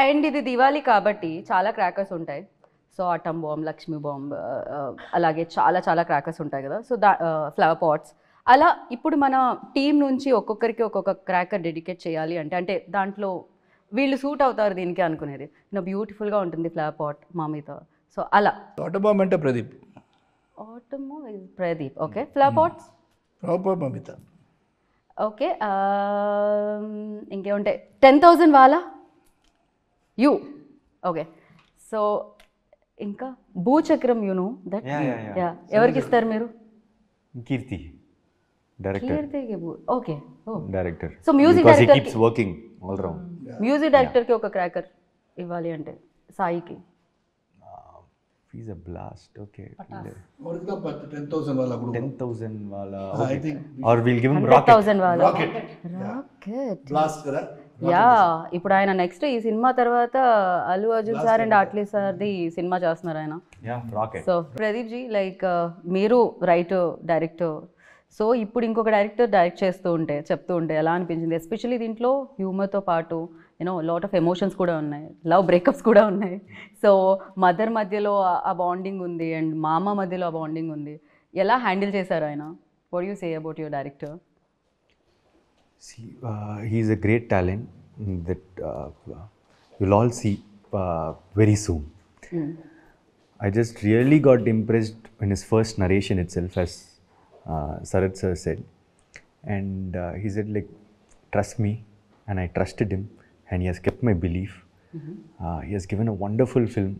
And ఇది దివాళీ కాబట్టి చాలా క్రాకర్స్ ఉంటాయి. So atom bomb, Lakshmi bomb, అలాగే చాలా చాలా క్రాకర్స్ ఉంటాయి కదా. సో ఫ్లవర్ పాట్స్ అలా ఇప్పుడు మన టీం నుంచి ఒక్కొక్కరికి ఒక్కొక్క క్రాకర్ డెడికేట్ చేయాలి అంటే అంటే దాంట్లో వీళ్ళు సూట్ అవుతారు దీనికి అనుకునేది. బ్యూటిఫుల్గా ఉంటుంది ఫ్లవర్ పాట్ మా మీద. సో అలా ఆటోబాంబ్ అంటే Pradeep, atom Pradeep. Okay, flower pots proper Mamitha. Okay, ఇంకేముంటాయి? 10,000 వాలా యూ. ఓకే, సో ఇంకా భూచక్రం యూనో దట్. యా, ఎవరికి ఇస్తారు మీరు? కీర్తి, డైరెక్టర్. కీర్తికి okay. Director. So music Because he director keeps working all around. Music డైరెక్టర్కి ఒక క్రాకర్ ఇవ్వాలి అంటే సాయికి. He's a blast. Okay. और 10,000 वाला group, 10,000 wala. I Okay. think Or we'll give him 100,000 rocket. వాలా. Rocket. రాకెట్. ब्लास्ट करा. యా, ఇప్పుడు ఆయన నెక్స్ట్ ఈ సినిమా తర్వాత అల్లు అర్జున్ సార్ అండ్ ఆట్లీ సార్ది సినిమా చేస్తున్నారు ఆయన. Yeah, rocket. So Pradeep ji, like మీరు రైటర్, డైరెక్టర్, సో ఇప్పుడు ఇంకొక డైరెక్టర్ డైరెక్ట్ చేస్తూ ఉంటే చెప్తూ ఉంటే ఎలా అనిపించింది? ఎస్పెషల్లీ దీంట్లో హ్యూమర్తో పాటు లాట్ ఆఫ్ ఎమోషన్స్ కూడా ఉన్నాయి, లవ్ బ్రేకప్స్ కూడా ఉన్నాయి. సో మదర్ మధ్యలో ఆ బాండింగ్ ఉంది అండ్ మామ మధ్యలో ఆ బాండింగ్ ఉంది. ఎలా హ్యాండిల్ చేశారు ఆయన? What you say about your director? See, he's a great talent that you'll all see very soon. I just really got impressed in his first narration itself, as Sarat sir said. And he said, like, trust me, and I trusted him, and he has kept my belief. He has given a wonderful film.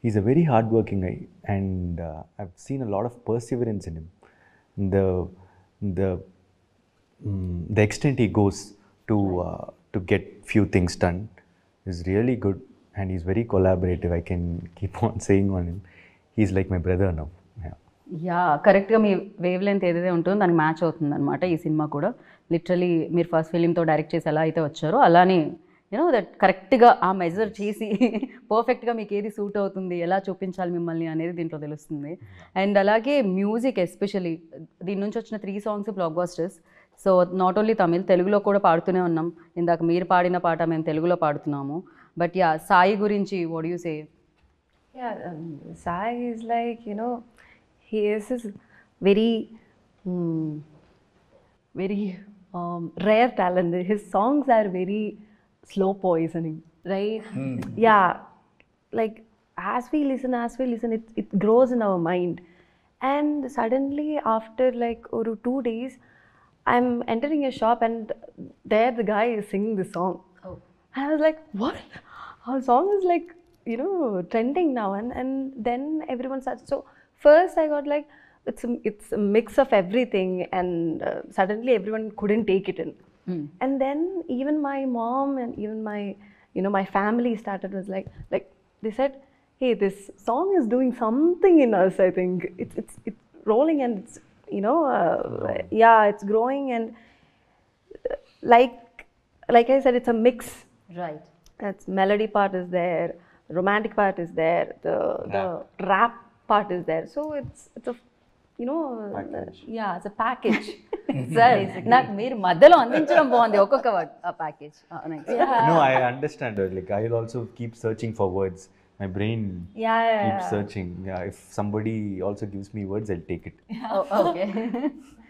He's a very hardworking guy, and I've seen a lot of perseverance in him. The the extent he goes to get few things done is really good, and he's very collaborative. I can keep on saying on him. He's like my brother now. Yeah. Yeah, కరెక్ట్గా మీ wave length ఏదైతే ఉంటుందో దానికి match అవుతుంది అనమాట ఈ cinema కూడా. Literally మీరు first ఫిలింతో direct చేసి ఎలా అయితే వచ్చారో అలానే దట్ కరెక్ట్గా ఆ మెజర్ చేసి పర్ఫెక్ట్గా మీకు ఏది సూట్ అవుతుంది, ఎలా చూపించాలి మిమ్మల్ని అనేది దీంట్లో తెలుస్తుంది. అండ్ అలాగే మ్యూజిక్ ఎస్పెషలీ దీని నుంచి వచ్చిన 3 songs black busters. So not only Tamil, తెలుగులో కూడా పాడుతూనే ఉన్నాం. ఇందాక మీరు పాడిన పాట మేము తెలుగులో పాడుతున్నాము. బట్ యా, సాయి గురించి what you say? Yeah, Sai is like, he is this very, very rare talent. His songs are very slow poisoning, right? Yeah, like as we listen, it grows in our mind. And suddenly after like 2 days, I'm entering a shop and there the guy is singing the song. Oh. And I was like, what? Our song is like, trending now. And then everyone starts. So first I got like, it's a mix of everything, and suddenly everyone couldn't take it in. And then even my mom and even my, my family started was like they said, hey, this song is doing something in us. I think it's rolling, and it's yeah, it's growing, and like I said, it's a mix. Right. That's melody part is there, romantic part is there, the rap part is there. So it's a yeah, it's a package. Sir, నాకు మీరు మధ్యలో అందించడం బాగుంది ఒక్కొక్క word, ఆ package. No, I understand. Like, I'll also keep searching for words. My brain keeps searching. Yeah, if somebody also gives me words, I'll take it. Okay.